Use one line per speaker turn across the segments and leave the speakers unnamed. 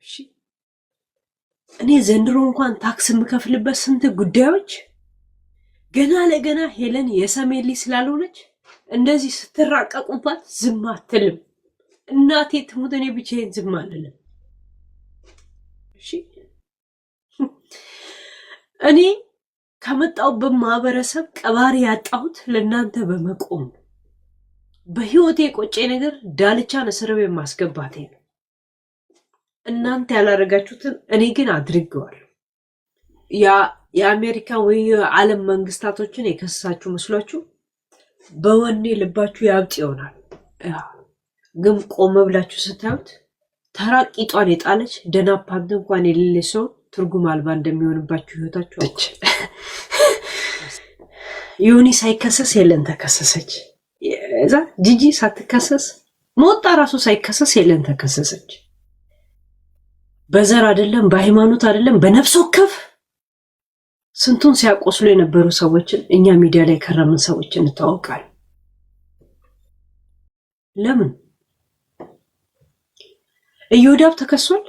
እሺ እኔ ዘንድሮ እንኳን ታክስ የምከፍልበት ስንት ጉዳዮች ገና ለገና ሄለን የሰሜን ልጅ ስላልሆነች እንደዚህ ስትራቀቁባት ዝም አትልም። እናቴ ትሙት እኔ ብቻዬን ዝም አልልም። እሺ እኔ ከመጣሁበት ማህበረሰብ ቀባሪ ያጣሁት ለእናንተ በመቆም ነው። በህይወቴ ቆጬ ነገር ዳልቻን እስር ቤት ማስገባቴ ነው። እናንተ ያላረጋችሁትን እኔ ግን አድርገዋለሁ። የአሜሪካ ወይ የዓለም መንግስታቶችን የከሰሳችሁ መስሏችሁ በወኔ ልባችሁ ያብጥ ይሆናል። ግን ቆመ ብላችሁ ስታዩት ተራቂጧን የጣለች ደና ፓንት እንኳን የሌለ ሰው ትርጉም አልባ እንደሚሆንባችሁ ህይወታችሁ አች ዮኒ ሳይከሰስ ሄለን ተከሰሰች። እዛ ጂጂ ሳትከሰስ ሞጣ ራሱ ሳይከሰስ ሄለን ተከሰሰች። በዘር አይደለም በሃይማኖት አይደለም በነፍስ ወከፍ ስንቱን ሲያቆስሉ የነበሩ ሰዎችን እኛ ሚዲያ ላይ ከረምን ሰዎች እንታወቃለን። ለምን እዮዳብ ተከሷል?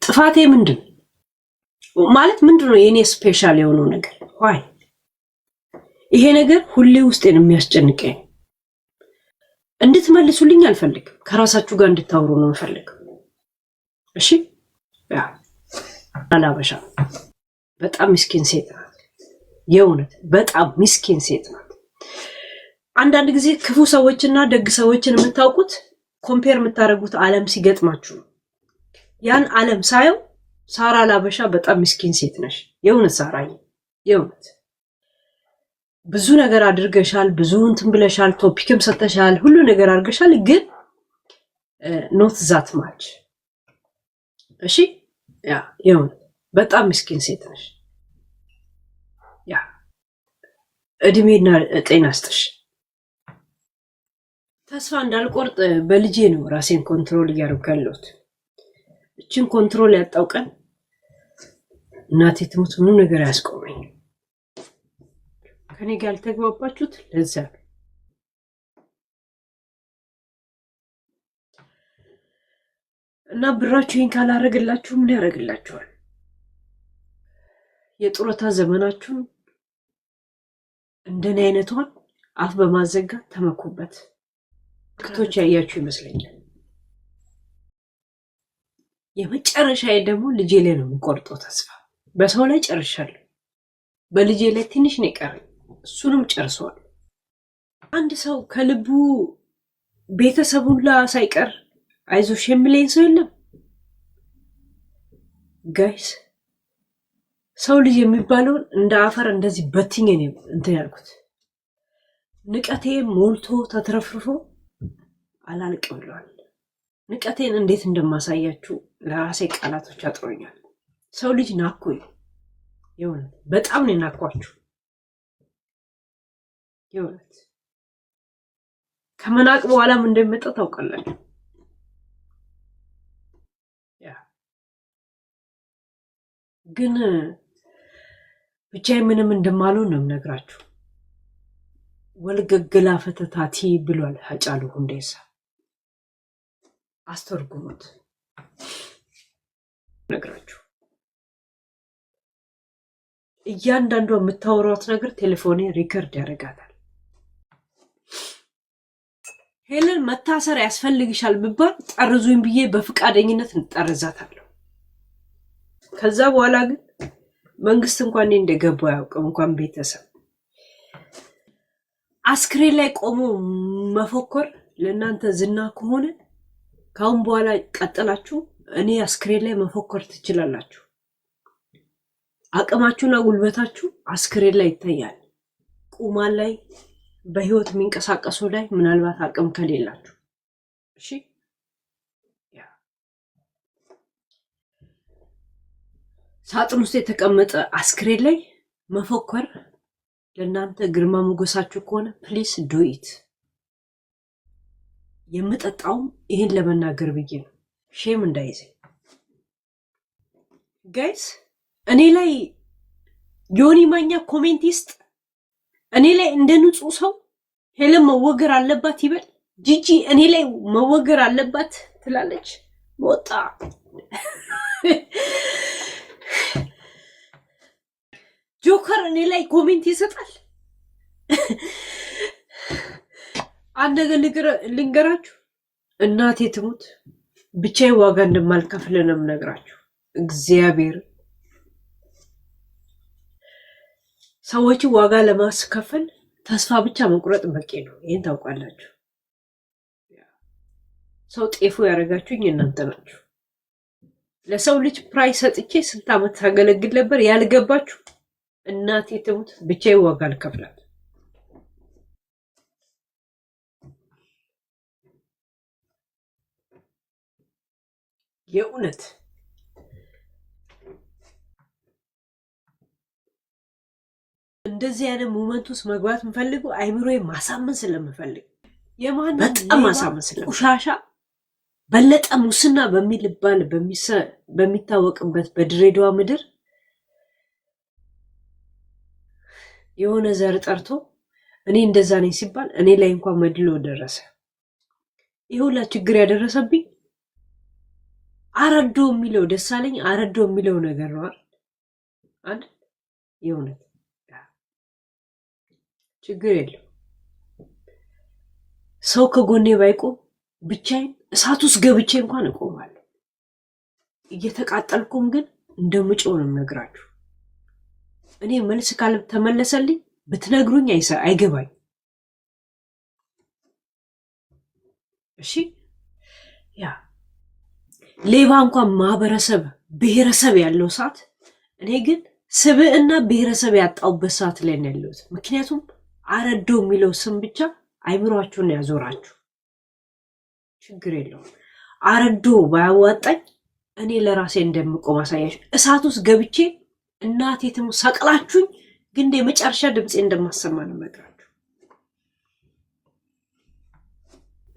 ጥፋቴ ምንድን ማለት ምንድነው? የኔ ስፔሻል የሆነው ነገር ዋይ ይሄ ነገር ሁሌ ውስጤን የሚያስጨንቀኝ እንድትመልሱልኝ አልፈልግም። ከራሳችሁ ጋር እንድታወሩ ነው የምፈልገው። እሺ ያ አላበሻ በጣም ምስኪን ሴት ናት። የእውነት በጣም ምስኪን ሴት ናት። አንዳንድ ጊዜ ክፉ ሰዎችና ደግ ሰዎችን የምታውቁት ኮምፔር የምታደርጉት ዓለም ሲገጥማችሁ ነው። ያን ዓለም ሳየው ሳራ ላበሻ በጣም ምስኪን ሴት ነሽ። የእውነት ሳራዬ የእውነት ብዙ ነገር አድርገሻል፣ ብዙ እንትን ብለሻል፣ ቶፒክም ሰተሻል፣ ሁሉ ነገር አድርገሻል። ግን ኖት ዛት ማች እሺ ያ የእውነት በጣም ምስኪን ሴት ነሽ። ያ እድሜና ጤና ይስጥሽ። ተስፋ እንዳልቆርጥ በልጄ ነው ራሴን ኮንትሮል እያደረኩ ያለሁት። እችን ኮንትሮል ያጣው ቀን እናቴ ትሙት ምንም ነገር ያስቆመኝ። ከኔ ጋር ያልተግባባችሁት ለዛ ነው። እና ብራችሁን ካላረግላችሁ ምን ያረግላችኋል? የጡረታ ዘመናችሁን እንደኔ አይነቷን አፍ በማዘጋት ተመኩበት። ክቶች ያያችሁ ይመስለኛል። የመጨረሻዬ ደግሞ ልጄ ላይ ነው የምቆርጠው ተስፋ። በሰው ላይ ጨርሻለሁ፣ በልጄ ላይ ትንሽ ነው የቀረኝ። እሱንም ጨርሰዋል። አንድ ሰው ከልቡ ቤተሰቡን ላ ሳይቀር አይዞሽ የሚለኝ ሰው የለም ጋይስ። ሰው ልጅ የሚባለውን እንደ አፈር እንደዚህ በትኜ ነው እንትን ያልኩት። ንቀቴ ሞልቶ ተትረፍርፎ አላልቅ ብለዋል። ንቀቴን እንዴት እንደማሳያችሁ ለራሴ ቃላቶች አጥሮኛል። ሰው ልጅ ናኩኝ፣ የእውነት በጣም ነው ናኳችሁ። የእውነት ከመናቅ በኋላም እንደሚመጣ ታውቃላችሁ። ግን ብቻዬ ምንም እንደማልሆን ነው የምነግራችሁ። ወልገግላ ፈተታቲ ብሏል ሃጫሉ ሁንዴሳ። አስተርጉሙት ነግራችሁ። እያንዳንዷ የምታወሯት ነገር ቴሌፎኔ ሪከርድ ያደርጋታል። ሄለን መታሰር ያስፈልግሻል ብባል ጠርዙኝ ብዬ በፍቃደኝነት እንጠርዛታለሁ። ከዛ በኋላ ግን መንግስት እንኳን እኔ እንደገባው ያውቅም፣ እንኳን ቤተሰብ። አስክሬን ላይ ቆሞ መፎከር ለእናንተ ዝና ከሆነ ካሁን በኋላ ቀጥላችሁ እኔ አስክሬን ላይ መፎከር ትችላላችሁ። አቅማችሁና ጉልበታችሁ አስክሬን ላይ ይታያል። ቁማን ላይ በህይወት የሚንቀሳቀሱ ላይ ምናልባት አቅም ከሌላችሁ እሺ። ሳጥን ውስጥ የተቀመጠ አስክሬን ላይ መፎከር ለእናንተ ግርማ ሞገሳችሁ ከሆነ ፕሊስ ዱ ኢት። የምጠጣውም ይህን ለመናገር ብዬ ነው፣ ሼም እንዳይዘኝ ጋይስ። እኔ ላይ ዮኒ ማኛ ኮሜንት ይስጥ፣ እኔ ላይ እንደ ንጹህ ሰው ሄለን መወገር አለባት ይበል። ጂጂ እኔ ላይ መወገር አለባት ትላለች። ወጣ ጆከር እኔ ላይ ኮሜንት ይሰጣል። አንድ ነገር ልንገራችሁ፣ እናቴ ትሙት ብቻዬን ዋጋ እንደማልከፍል ነው የምነግራችሁ። እግዚአብሔር ሰዎች ዋጋ ለማስከፈል ተስፋ ብቻ መቁረጥ በቂ ነው። ይሄን ታውቃላችሁ። ሰው ጤፉ ያደረጋችሁኝ እናንተ ናችሁ። ለሰው ልጅ ፕራይስ ሰጥቼ ስንት ዓመት ታገለግል ነበር ያልገባችሁ። እናቴ ትሙት ብቻዬን ዋጋ አልከፍላት። የእውነት እንደዚህ አይነት ሞመንት ውስጥ መግባት የምፈልገው አይምሮዬ ማሳመን ስለምፈልግ የማን በጣም ማሳመን ስለቆሻሻ በለጠ ሙስና በሚልባል በሚታወቅበት በድሬዳዋ ምድር የሆነ ዘር ጠርቶ እኔ እንደዛ ነኝ ሲባል እኔ ላይ እንኳን መድሎ ደረሰ። ይሁላ ችግር ያደረሰብኝ አረዶ የሚለው ደሳለኝ አረዶ የሚለው ነገር ነው አይደል? የእውነት ችግር የለው። ሰው ከጎኔ ባይቆም ብቻዬን እሳት ውስጥ ገብቼ እንኳን እቆማለሁ። እየተቃጠልኩም ግን እንደምጮህ ነው የምነግራችሁ። እኔ መልስ ካልተመለሰልኝ ብትነግሩኝ አይገባኝ። እሺ ያ ሌባ እንኳን ማህበረሰብ ብሔረሰብ ያለው ሰዓት፣ እኔ ግን ስብዕና ብሔረሰብ ያጣውበት ሰዓት ላይ ነው ያለሁት። ምክንያቱም አረዶ የሚለው ስም ብቻ አይምሯችሁን ያዞራችሁ። ችግር የለውም። አረዶ ባያዋጣኝ እኔ ለራሴ እንደምቆም አሳያችሁ። እሳት ውስጥ ገብቼ እናቴ ትሙት ሰቅላችሁኝ ግን የመጨረሻ ድምፄ እንደማሰማ ነው የምነግራችሁ።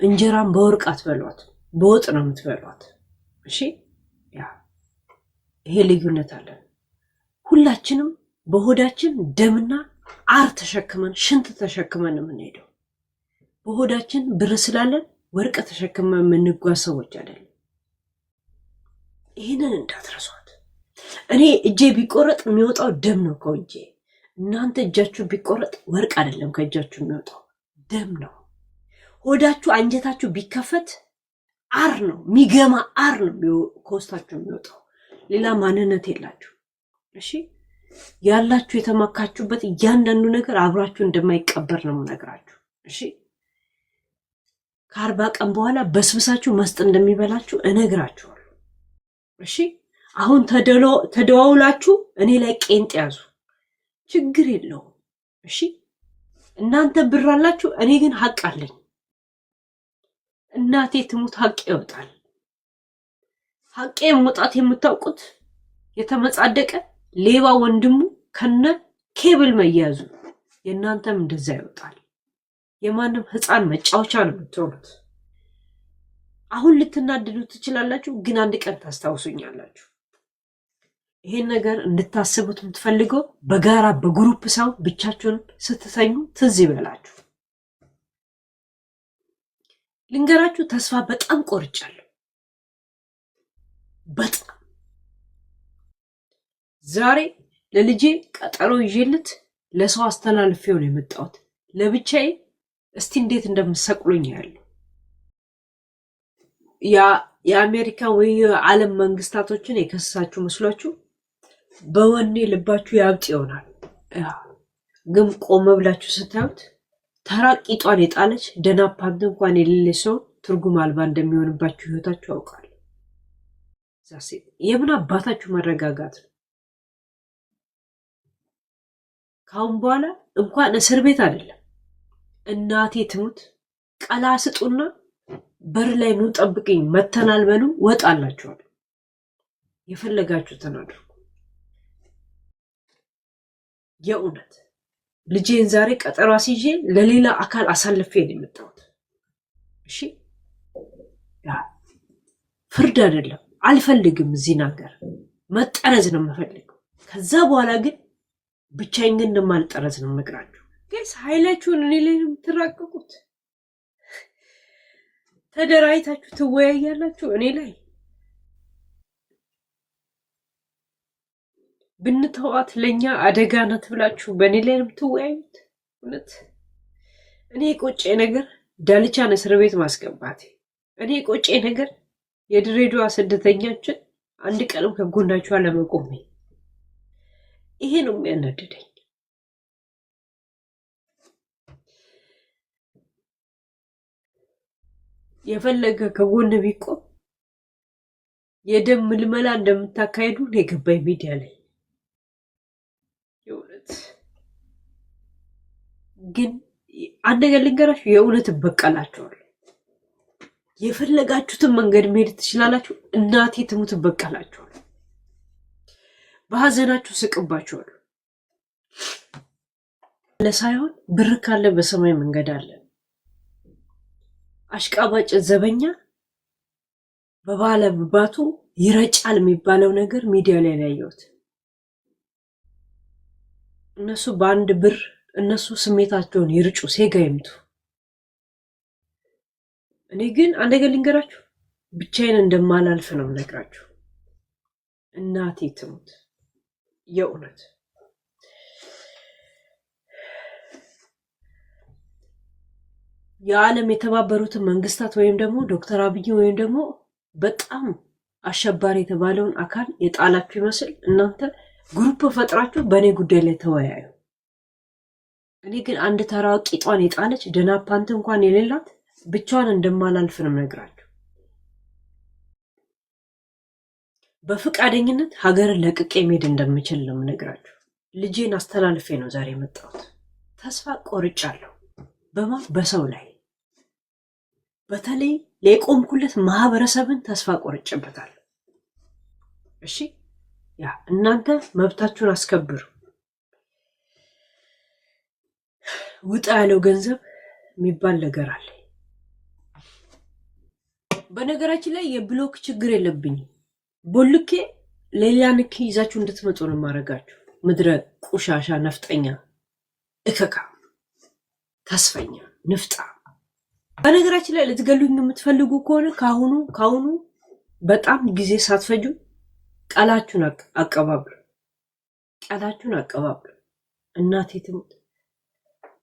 እንጀራም በወርቅ አትበሏት፣ በወጥ ነው የምትበሏት። እሺ ያ ይሄ ልዩነት አለን። ሁላችንም በሆዳችን ደምና አር ተሸክመን ሽንት ተሸክመን የምንሄደው። በሆዳችን ብር ስላለን ወርቅ ተሸክመን የምንጓዝ ሰዎች አይደለም። ይህንን እንዳትረሷት። እኔ እጄ ቢቆረጥ የሚወጣው ደም ነው ከእጄ። እናንተ እጃችሁ ቢቆረጥ ወርቅ አይደለም ከእጃችሁ የሚወጣው ደም ነው። ሆዳችሁ አንጀታችሁ ቢከፈት አር ነው የሚገማ አር ነው ከውስጣችሁ የሚወጣው። ሌላ ማንነት የላችሁ። እሺ ያላችሁ የተመካችሁበት እያንዳንዱ ነገር አብራችሁ እንደማይቀበር ነው የምነግራችሁ። እሺ ከ40 ቀን በኋላ በስብሳችሁ መስጥ እንደሚበላችሁ እነግራችኋለሁ። እሺ አሁን ተደዋውላችሁ እኔ ላይ ቄንጥ ያዙ፣ ችግር የለውም። እሺ እናንተ ብር አላችሁ፣ እኔ ግን ሀቅ አለኝ። እናቴ ትሙት ሀቅ ይወጣል። ሀቄ መውጣት የምታውቁት የተመጻደቀ ሌባ ወንድሙ ከነ ኬብል መያዙ፣ የእናንተም እንደዛ ይወጣል። የማንም ህፃን መጫወቻ ነው የምትሆኑት። አሁን ልትናደዱ ትችላላችሁ፣ ግን አንድ ቀን ታስታውሱኛላችሁ። ይሄን ነገር እንድታስቡት የምትፈልገው በጋራ በግሩፕ ሰው ብቻችሁን ስትተኙ ትዝ ይበላችሁ። ልንገራችሁ፣ ተስፋ በጣም ቆርጫለሁ። በጣም ዛሬ ለልጄ ቀጠሮ ይዤለት ለሰው አስተላልፌው ነው የመጣሁት። ለብቻዬ እስቲ እንዴት እንደምሰቅሉኝ ያለው የአሜሪካ ወይ የዓለም መንግስታቶችን የከሰሳችሁ መስሏችሁ በወኔ ልባችሁ ያብጥ ይሆናል። ግን ቆመ ብላችሁ ስታዩት ተራ ቂጧን የጣለች ደህና ፓንት እንኳን የሌለ ሰው ትርጉም አልባ እንደሚሆንባችሁ ህይወታችሁ ያውቃል። የምን አባታችሁ መረጋጋት ነው? ካሁን በኋላ እንኳን እስር ቤት አይደለም እናቴ ትሙት ቀላ ስጡና በር ላይ ኑ ጠብቅኝ መተናል በሉ፣ ወጣላችኋል። የፈለጋችሁትን አድርጉ። የእውነት ልጄን ዛሬ ቀጠሮ አስይዤ ለሌላ አካል አሳልፌ ነው የመጣሁት። እሺ ፍርድ አይደለም፣ አልፈልግም። እዚህ ነገር መጠረዝ ነው የምፈልገው። ከዛ በኋላ ግን ብቻዬን ግን እንደማልጠረዝ ነው የምነግራችሁ። ጋይስ ኃይላችሁን እኔ ላይ ነው የምትራቀቁት። ተደራይታችሁ ትወያያላችሁ እኔ ላይ ብንተዋት ለኛ አደጋ ናት ብላችሁ በእኔ ላይ ነው የምትወያዩት። እውነት እኔ ቆጬ ነገር ዳልቻን እስር ቤት ማስገባቴ፣ እኔ ቆጬ ነገር የድሬዳዋ ስደተኞችን አንድ ቀንም ከጎናችሁ አለመቆሜ፣ ይሄ ነው የሚያናድደኝ። የፈለገ ከጎን ቢቆም የደም ምልመላ እንደምታካሄዱ ነው የገባኝ ሚዲያ ላይ። የእውነት ግን አንድ ነገር ልንገራችሁ፣ የእውነት እበቀላችኋለሁ። የፈለጋችሁትን መንገድ መሄድ ትችላላችሁ። እናቴ ትሙት እበቀላችኋለሁ። በሀዘናችሁ ስቅባችኋለሁ። ለሳይሆን ብር ካለ በሰማይ መንገድ አለ። አሽቃባጭ ዘበኛ በባለባቱ ይረጫል የሚባለው ነገር ሚዲያ ላይ ያየሁት። እነሱ በአንድ ብር እነሱ ስሜታቸውን ይርጩ፣ ሴጋ ይምቱ። እኔ ግን አንድ ነገር ልንገራችሁ፣ ብቻዬን እንደማላልፍ ነው የምነግራችሁ። እናቴ ትሙት የእውነት የዓለም የተባበሩትን መንግስታት ወይም ደግሞ ዶክተር አብይ ወይም ደግሞ በጣም አሸባሪ የተባለውን አካል የጣላችሁ ይመስል እናንተ ግሩፕ ፈጥራችሁ በእኔ ጉዳይ ላይ ተወያዩ። እኔ ግን አንድ ተራ ቂጧን የጣለች ደህና ፓንት እንኳን የሌላት ብቻዋን እንደማላልፍ ነው የምነግራችሁ። በፍቃደኝነት ሀገርን ለቅቄ መሄድ እንደምችል ነው የምነግራችሁ። ልጄን አስተላልፌ ነው ዛሬ የመጣሁት። ተስፋ ቆርጫለሁ። በሰው ላይ በተለይ ለቆምኩለት ማህበረሰብን ተስፋ ቆርጬበታለሁ። እሺ ያ እናንተ መብታችሁን አስከብሩ። ውጣ ያለው ገንዘብ የሚባል ነገር አለ። በነገራችን ላይ የብሎክ ችግር የለብኝም። ቦልኬ ሌላ ንክ ይዛችሁ እንድትመጡ ነው ማረጋችሁ። ምድረ ቁሻሻ ነፍጠኛ እከካ ተስፈኛ ንፍጣ። በነገራችን ላይ ልትገሉኝ የምትፈልጉ ከሆነ ካሁኑ በጣም ጊዜ ሳትፈጁ ቃላችሁን አቀባብሉ። እናቴ ትሙት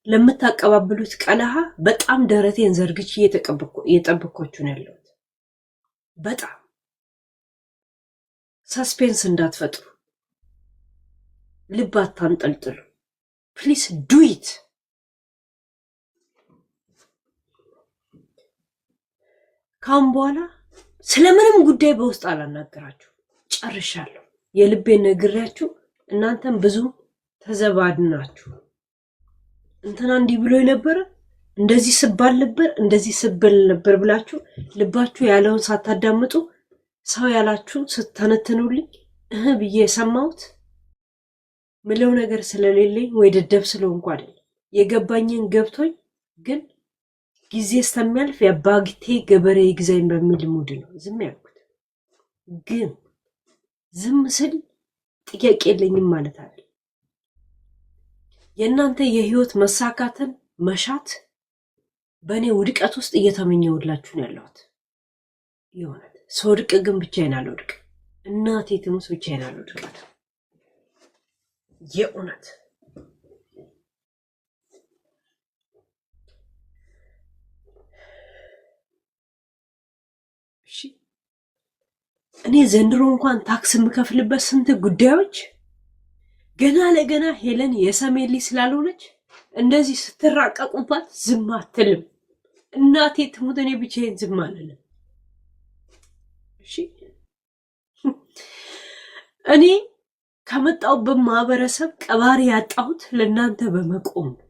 ለምታቀባብሉት ቀለሃ በጣም ደረቴን ዘርግቼ እየጠበኳችሁ ነው ያለሁት። በጣም ሰስፔንስ እንዳትፈጥሩ፣ ልብ አታንጠልጥሉ። ፕሊስ ዱኢት። ካሁን በኋላ ስለምንም ጉዳይ በውስጥ አላናገራችሁ። ጨርሻለሁ። የልቤን ነግሬያችሁ እናንተም ብዙ ተዘባድናችሁ እንትና እንዲህ ብሎ የነበረ እንደዚህ ስባል ነበር እንደዚህ ስበል ነበር ብላችሁ ልባችሁ ያለውን ሳታዳምጡ ሰው ያላችሁን ስተነትኑልኝ ብዬ የሰማሁት ምለው ነገር ስለሌለኝ ወይ ደደብ ስለሆንኩ አይደለም። የገባኝን ገብቶኝ ግን ጊዜ እስከሚያልፍ የአባግቴ ገበሬ ይግዛኝ በሚል ሙድ ነው ዝም ያልኩት። ግን ዝም ስል ጥያቄ የለኝም ማለት አለ። የእናንተ የህይወት መሳካትን መሻት በእኔ ውድቀት ውስጥ እየተመኘውላችሁ ነው ያለሁት። የእውነት ስወድቅ ግን ብቻዬን አልወድቅ። እናቴ ትሙት ብቻዬን አልወድቃት። የእውነት እሺ፣ እኔ ዘንድሮ እንኳን ታክስ የምከፍልበት ስንት ጉዳዮች ገና ለገና ሄለን የሰሜን ልጅ ስላልሆነች እንደዚህ ስትራቀቁባት ዝም አትልም። እናቴ ትሙት እኔ ብቻዬን ዝም አልልም። እሺ እኔ ከመጣሁበት ማህበረሰብ ቀባሪ ያጣሁት ለእናንተ በመቆም ነው።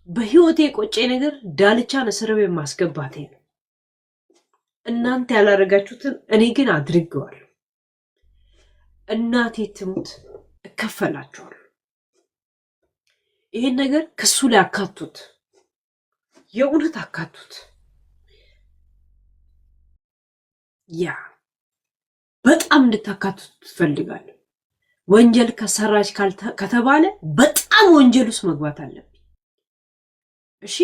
በህይወቴ የቆጨ ነገር ዳልቻን እስር ቤት ማስገባቴ ነው። እናንተ ያላረጋችሁትን እኔ ግን አድርጌዋለሁ። እናቴ ትሙት እከፈላችኋለሁ። ይሄን ነገር ክሱ ላይ አካቱት፣ የእውነት አካቱት። ያ በጣም እንድታካቱት ትፈልጋለሁ። ወንጀል ከሰራች ከተባለ በጣም ወንጀል ውስጥ መግባት አለብኝ። እሺ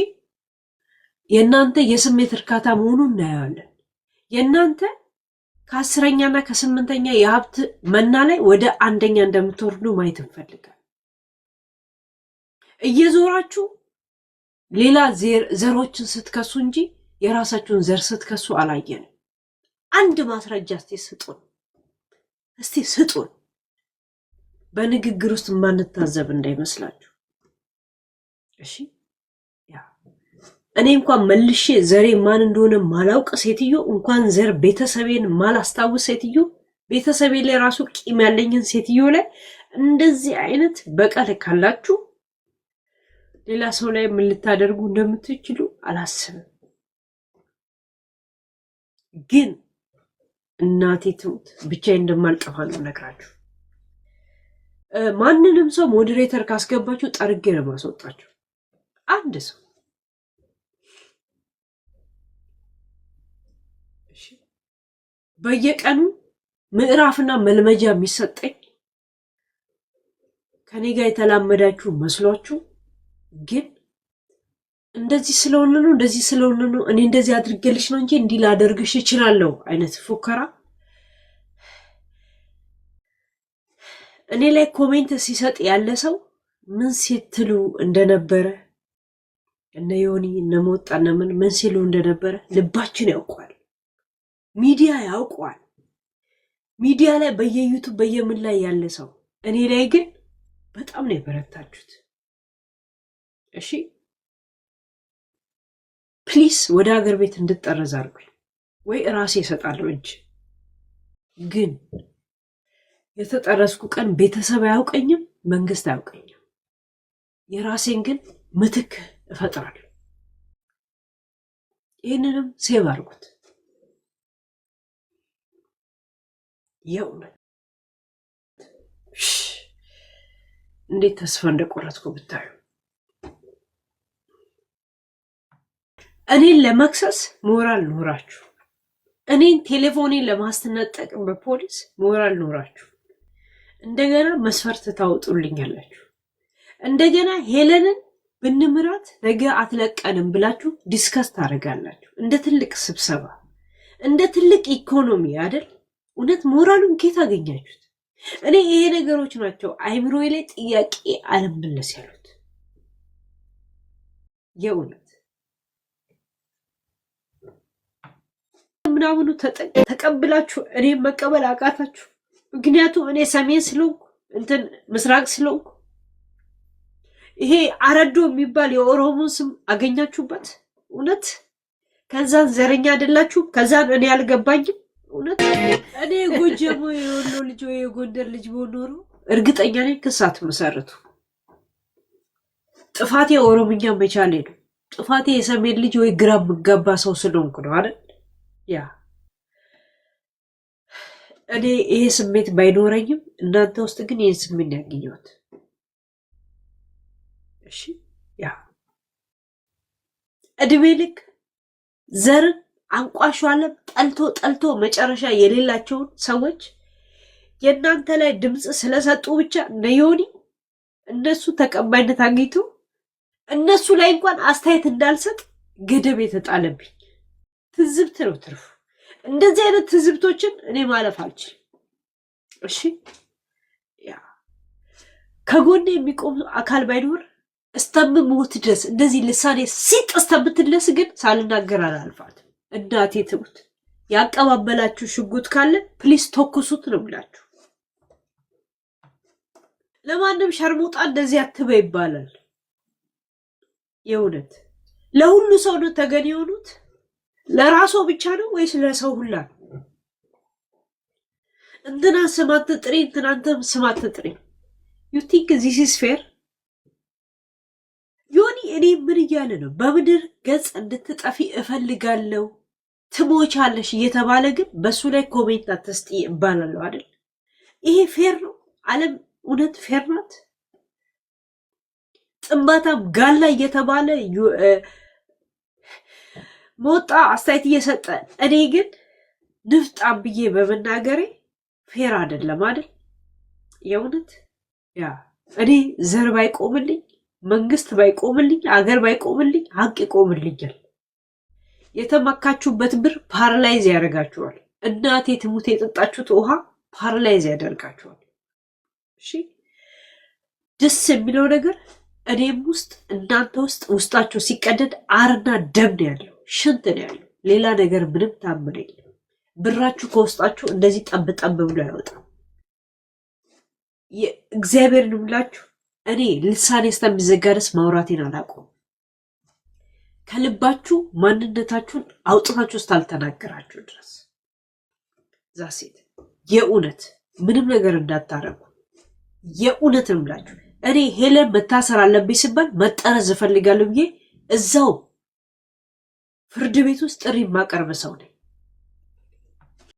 የእናንተ የስሜት እርካታ መሆኑን እናየዋለን። የእናንተ ከ10ኛና ከ8ኛ የሀብት መና ላይ ወደ 1ኛ እንደምትወርዱ ማየት እንፈልጋለን። እየዞራችሁ ሌላ ዘሮችን ስትከሱ እንጂ የራሳችሁን ዘር ስትከሱ አላየንም። አንድ ማስረጃ እስቲ ስጡን። በንግግር ውስጥ ማንታዘብ እንዳይመስላችሁ እሺ። እኔ እንኳን መልሼ ዘሬ ማን እንደሆነ ማላውቅ ሴትዮ እንኳን ዘር ቤተሰቤን ማላስታውስ ሴትዮ ቤተሰቤ ላይ ራሱ ቂም ያለኝን ሴትዮ ላይ እንደዚህ አይነት በቀል ካላችሁ ሌላ ሰው ላይ ምን ልታደርጉ እንደምትችሉ አላስብም። ግን እናቴ ትሙት ብቻዬን እንደማልጠፋ ነው ነግራችሁ። ማንንም ሰው ሞዴሬተር ካስገባችሁ ጠርጌ ነው ማስወጣችሁ። አንድ ሰው በየቀኑ ምዕራፍና መልመጃ የሚሰጠኝ ከኔ ጋር የተላመዳችሁ መስሏችሁ ግን እንደዚህ ስለሆነ ነው እንደዚህ ስለሆነ ነው እኔ እንደዚህ አድርገልሽ ነው እንጂ እንዲህ ላደርግሽ እችላለሁ አይነት ፉከራ እኔ ላይ ኮሜንት ሲሰጥ ያለ ሰው ምን ሲትሉ እንደነበረ እነ ዮኒ እነ ሞጣ እነ ምን ሲሉ እንደነበረ ልባችን ያውቀዋል። ሚዲያ ያውቀዋል። ሚዲያ ላይ በየዩቲዩብ በየምን ላይ ያለ ሰው እኔ ላይ ግን በጣም ነው የበረታችሁት። እሺ ፕሊስ ወደ ሀገር ቤት እንድጠረዝ አድርጉኝ ወይ ራሴ እሰጣለሁ እጅ። ግን የተጠረዝኩ ቀን ቤተሰብ አያውቀኝም፣ መንግስት አያውቀኝም። የራሴን ግን ምትክ እፈጥራለሁ። ይህንንም ሴቭ አድርጉት። የእውነት እንዴት ተስፋ እንደቆረጥኩ ብታዩ። እኔን ለመክሰስ ሞራል ኖራችሁ፣ እኔን ቴሌፎኔን ለማስነጠቅ በፖሊስ ሞራል ኖራችሁ እንደገና መስፈርት ታወጡልኛላችሁ። እንደገና ሄለንን ብንምራት ነገ አትለቀንም ብላችሁ ዲስከስ ታደርጋላችሁ። እንደ ትልቅ ስብሰባ እንደ ትልቅ ኢኮኖሚ አይደል? እውነት ሞራሉን ከየት አገኛችሁት? እኔ ይሄ ነገሮች ናቸው አይምሮዬ ላይ ጥያቄ አልመለስ ያሉት። የእውነት ምናምኑ ተቀብላችሁ እኔ መቀበል አቃታችሁ። ምክንያቱም እኔ ሰሜን ስለሆንኩ እንትን ምስራቅ ስለሆንኩ ይሄ አረዶ የሚባል የኦሮሞን ስም አገኛችሁበት። እውነት ከዛን ዘረኛ አይደላችሁ። ከዛን እኔ አልገባኝም። እውነት እኔ ጎጀሞ የወሎ ልጅ ወይ የጎንደር ልጅ ቢሆን እርግጠኛ ነኝ ክሳት መሰረቱ። ጥፋቴ ኦሮምኛ መቻሌ ነው። ጥፋቴ የሰሜን ልጅ ወይ ግራ ምጋባ ሰው ስለሆንኩ ነው አይደል? ያ እኔ ይሄ ስሜት ባይኖረኝም እናንተ ውስጥ ግን ይሄን ስሜት ያገኘሁት። እሺ ያ እድሜ ልክ ዘርን አንቋሹ ዓለም ጠልቶ መጨረሻ የሌላቸውን ሰዎች የእናንተ ላይ ድምፅ ስለሰጡ ብቻ ነዮኒ እነሱ ተቀባይነት አግኝቶ እነሱ ላይ እንኳን አስተያየት እንዳልሰጥ ገደብ የተጣለብኝ ትዝብት ነው ትርፉ። እንደዚህ አይነት ትዝብቶችን እኔ ማለፍ አልችልም። እሺ ያ ከጎኔ የሚቆም አካል ባይኖር እስተምሞት ድረስ እንደዚህ ልሳኔ ሲጥ እስተምትለስ ግን ሳልናገር አላልፋት። እናቴ ትሙት ያቀባበላችሁ ሽጉጥ ካለ ፕሊስ ተኩሱት ነው ብላችሁ። ለማንም ሸርሙጣ እንደዚህ አትበ ይባላል። የእውነት ለሁሉ ሰው ነው ተገን የሆኑት? ለራስዎ ብቻ ነው ወይስ ለሰው ሁላ? እንትና ስም አትጥሪ፣ እንትናንተም ስም አትጥሪ። ዩ ቲንክ ዚስ ኢዝ ፌር? ዮኒ እኔ ምን እያለ ነው? በምድር ገጽ እንድትጠፊ እፈልጋለሁ ትሞቻለሽ እየተባለ ግን በሱ ላይ ኮሜንት አትስጪ ይባላል አይደል? ይሄ ፌር ነው? ዓለም እውነት ፌር ናት? ጥንባታም ጋላ እየተባለ ሞጣ አስተያየት እየሰጠ እኔ ግን ንፍጣም ብዬ በመናገሬ ፌር አይደለም አይደል? የእውነት ያ እኔ ዘር ባይቆምልኝ፣ መንግስት ባይቆምልኝ፣ አገር ባይቆምልኝ ሀቅ ይቆምልኛል። የተመካችሁበት ብር ፓራላይዝ ያደርጋችኋል። እናቴ ትሙት የጠጣችሁት ውሃ ፓራላይዝ ያደርጋችኋል። እሺ ደስ የሚለው ነገር እኔም ውስጥ እናንተ ውስጥ ውስጣቸው ሲቀደድ አርና ደም ነው ያለው፣ ሽንት ነው ያለው። ሌላ ነገር ምንም ታምር የለም። ብራችሁ ከውስጣችሁ እንደዚህ ጠብ ጠብ ብሎ አይወጣም። እግዚአብሔርን ብላችሁ እኔ ልሳኔ እስከሚዘጋ ድረስ ማውራቴን አላውቅም። ከልባችሁ ማንነታችሁን አውጥታችሁ እስካልተናገራችሁ ድረስ ዛሴት የእውነት ምንም ነገር እንዳታረጉ። የእውነትን ብላችሁ እኔ ሄለን መታሰር አለብኝ ሲባል መጠረዝ እፈልጋለሁ ብዬ እዛው ፍርድ ቤት ውስጥ ጥሪ የማቀርብ ሰው ነኝ።